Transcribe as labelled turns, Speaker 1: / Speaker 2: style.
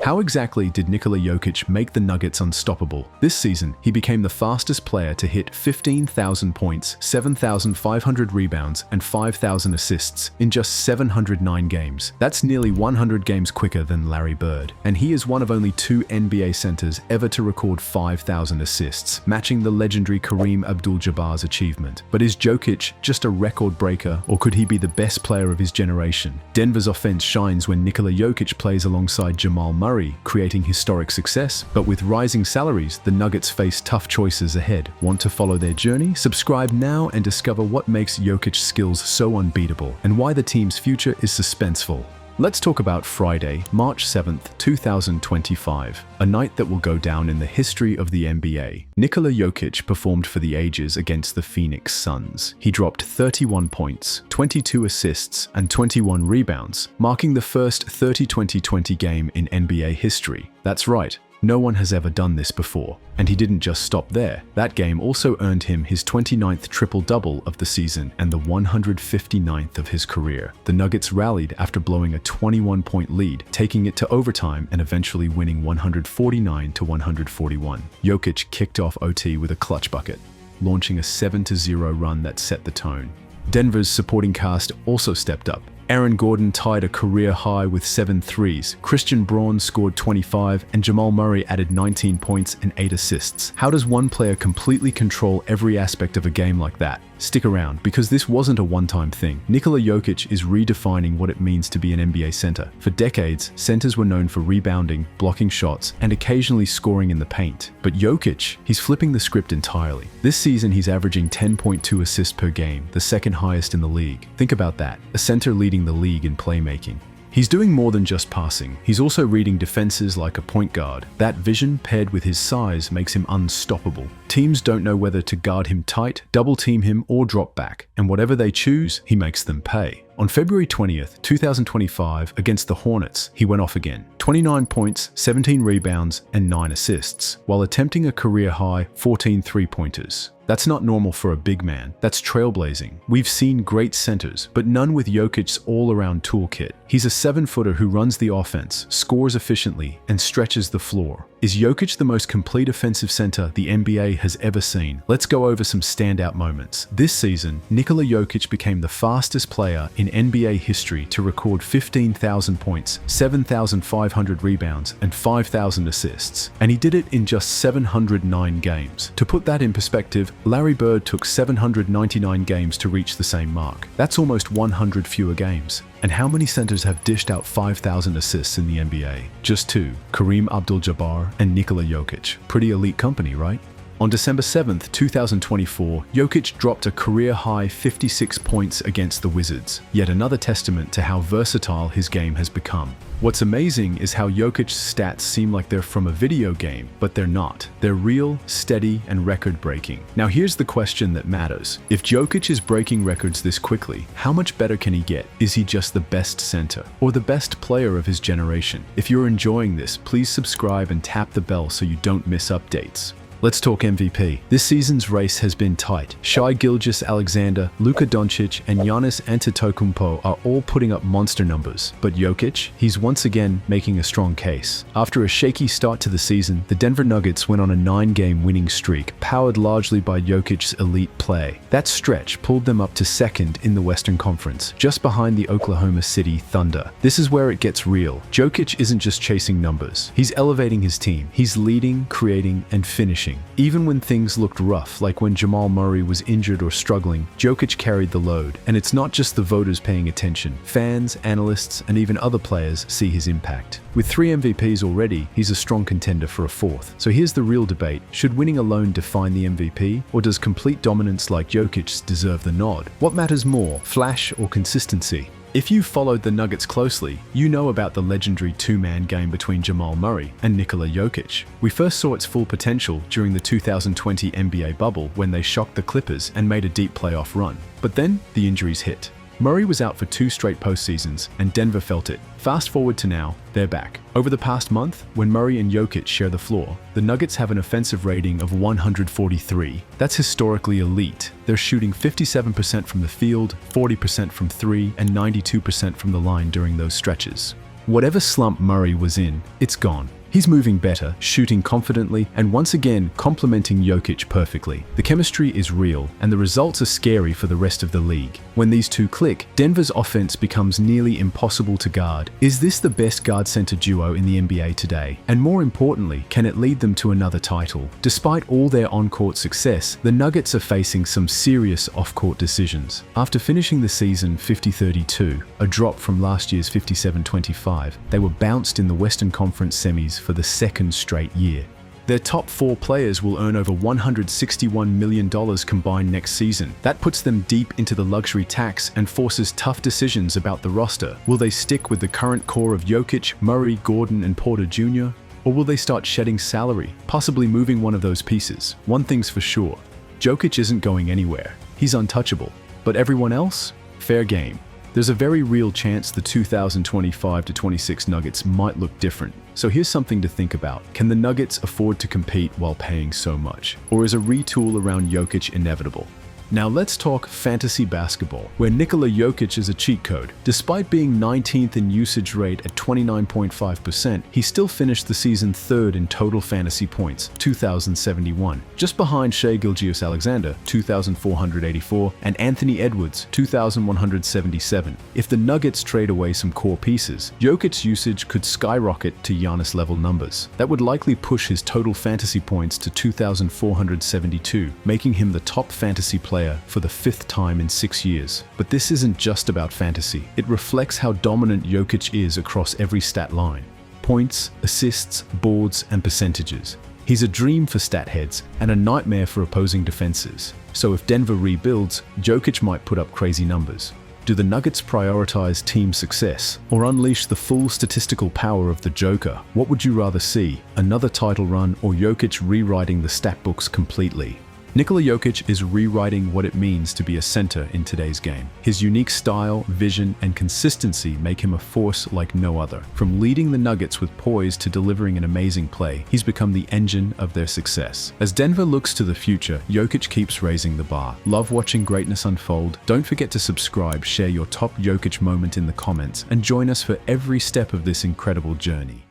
Speaker 1: How exactly did Nikola Jokic make the Nuggets unstoppable? This season, he became the fastest player to hit 15,000 points, 7,500 rebounds, and 5,000 assists in just 709 games. That's nearly 100 games quicker than Larry Bird. And he is one of only 2 NBA centers ever to record 5,000 assists, matching the legendary Kareem Abdul-Jabbar's achievement. But is Jokic just a record breaker, or could he be the best player of his generation? Denver's offense shines when Nikola Jokic plays alongside Jamal Murray, creating historic success. But with rising salaries, the Nuggets face tough choices ahead. Want to follow their journey? Subscribe now and discover what makes Jokic's skills so unbeatable and why the team's future is suspenseful. Let's talk about Friday, March 7th, 2025, a night that will go down in the history of the NBA. Nikola Jokic performed for the ages against the Phoenix Suns. He dropped 31 points, 22 assists, and 21 rebounds, marking the first 30-20-20 game in NBA history. That's right. No one has ever done this before. And he didn't just stop there. That game also earned him his 29th triple-double of the season and the 159th of his career. The Nuggets rallied after blowing a 21-point lead, taking it to overtime and eventually winning 149-141. Jokic kicked off OT with a clutch bucket, launching a 7-0 run that set the tone. Denver's supporting cast also stepped up. Aaron Gordon tied a career high with 7 threes. Christian Braun scored 25, and Jamal Murray added 19 points and 8 assists. How does one player completely control every aspect of a game like that? Stick around, because this wasn't a one-time thing. Nikola Jokic is redefining what it means to be an NBA center. For decades, centers were known for rebounding, blocking shots, and occasionally scoring in the paint. But Jokic, he's flipping the script entirely. This season, he's averaging 10.2 assists per game, the second highest in the league. Think about that, a center leading the league in playmaking. He's doing more than just passing. He's also reading defenses like a point guard. That vision paired with his size makes him unstoppable. Teams don't know whether to guard him tight, double team him, or drop back. And whatever they choose, he makes them pay. On February 20th, 2025, against the Hornets, he went off again. 29 points, 17 rebounds, and 9 assists, while attempting a career-high 14 three-pointers. That's not normal for a big man. That's trailblazing. We've seen great centers, but none with Jokic's all-around toolkit. He's a 7-footer who runs the offense, scores efficiently, and stretches the floor. Is Jokic the most complete offensive center the NBA has ever seen? Let's go over some standout moments. This season, Nikola Jokic became the fastest player in NBA history to record 15,000 points, 7,500 rebounds, and 5,000 assists. And he did it in just 709 games. To put that in perspective, Larry Bird took 799 games to reach the same mark. That's almost 100 fewer games. And how many centers have dished out 5,000 assists in the NBA? Just 2, Kareem Abdul-Jabbar and Nikola Jokic. Pretty elite company, right? On December 7th, 2024, Jokic dropped a career-high 56 points against the Wizards, yet another testament to how versatile his game has become. What's amazing is how Jokic's stats seem like they're from a video game, but they're not. They're real, steady, and record-breaking. Now here's the question that matters. If Jokic is breaking records this quickly, how much better can he get? Is he just the best center, or the best player of his generation? If you're enjoying this, please subscribe and tap the bell so you don't miss updates. Let's talk MVP. This season's race has been tight. Shai Gilgeous-Alexander, Luka Doncic, and Giannis Antetokounmpo are all putting up monster numbers. But Jokic, he's once again making a strong case. After a shaky start to the season, the Denver Nuggets went on a 9-game winning streak, powered largely by Jokic's elite play. That stretch pulled them up to second in the Western Conference, just behind the Oklahoma City Thunder. This is where it gets real. Jokic isn't just chasing numbers. He's elevating his team. He's leading, creating, and finishing. Even when things looked rough, like when Jamal Murray was injured or struggling, Jokic carried the load. And it's not just the voters paying attention. Fans, analysts, and even other players see his impact. With 3 MVPs already, he's a strong contender for a 4th. So here's the real debate. Should winning alone define the MVP? Or does complete dominance like Jokic deserve the nod? What matters more, flash or consistency? If you followed the Nuggets closely, you know about the legendary 2-man game between Jamal Murray and Nikola Jokic. We first saw its full potential during the 2020 NBA bubble when they shocked the Clippers and made a deep playoff run. But then, the injuries hit. Murray was out for 2 straight postseasons, and Denver felt it. Fast forward to now, they're back. Over the past month, when Murray and Jokic share the floor, the Nuggets have an offensive rating of 143. That's historically elite. They're shooting 57% from the field, 40% from 3, and 92% from the line during those stretches. Whatever slump Murray was in, it's gone. He's moving better, shooting confidently, and once again complementing Jokic perfectly. The chemistry is real, and the results are scary for the rest of the league. When these two click, Denver's offense becomes nearly impossible to guard. Is this the best guard-center duo in the NBA today? And more importantly, can it lead them to another title? Despite all their on-court success, the Nuggets are facing some serious off-court decisions. After finishing the season 50-32, a drop from last year's 57-25, they were bounced in the Western Conference semis for the second straight year. Their top 4 players will earn over $161 million combined next season. That puts them deep into the luxury tax and forces tough decisions about the roster. Will they stick with the current core of Jokic, Murray, Gordon, and Porter Jr.? Or will they start shedding salary, possibly moving one of those pieces? One thing's for sure, Jokic isn't going anywhere. He's untouchable. But everyone else? Fair game. There's a very real chance the 2025-26 Nuggets might look different. So here's something to think about. Can the Nuggets afford to compete while paying so much? Or is a retool around Jokic inevitable? Now let's talk fantasy basketball, where Nikola Jokic is a cheat code. Despite being 19th in usage rate at 29.5%, he still finished the season 3rd in total fantasy points, 2,071, just behind Shai Gilgeous-Alexander, 2,484, and Anthony Edwards, 2,177. If the Nuggets trade away some core pieces, Jokic's usage could skyrocket to Giannis-level numbers. That would likely push his total fantasy points to 2,472, making him the top fantasy player for the 5th time in 6 years. But this isn't just about fantasy. It reflects how dominant Jokic is across every stat line. Points, assists, boards, and percentages. He's a dream for stat heads and a nightmare for opposing defenses. So if Denver rebuilds, Jokic might put up crazy numbers. Do the Nuggets prioritize team success or unleash the full statistical power of the Joker? What would you rather see? Another title run or Jokic rewriting the stat books completely? Nikola Jokic is rewriting what it means to be a center in today's game. His unique style, vision, and consistency make him a force like no other. From leading the Nuggets with poise to delivering an amazing play, he's become the engine of their success. As Denver looks to the future, Jokic keeps raising the bar. Love watching greatness unfold? Don't forget to subscribe, share your top Jokic moment in the comments, and join us for every step of this incredible journey.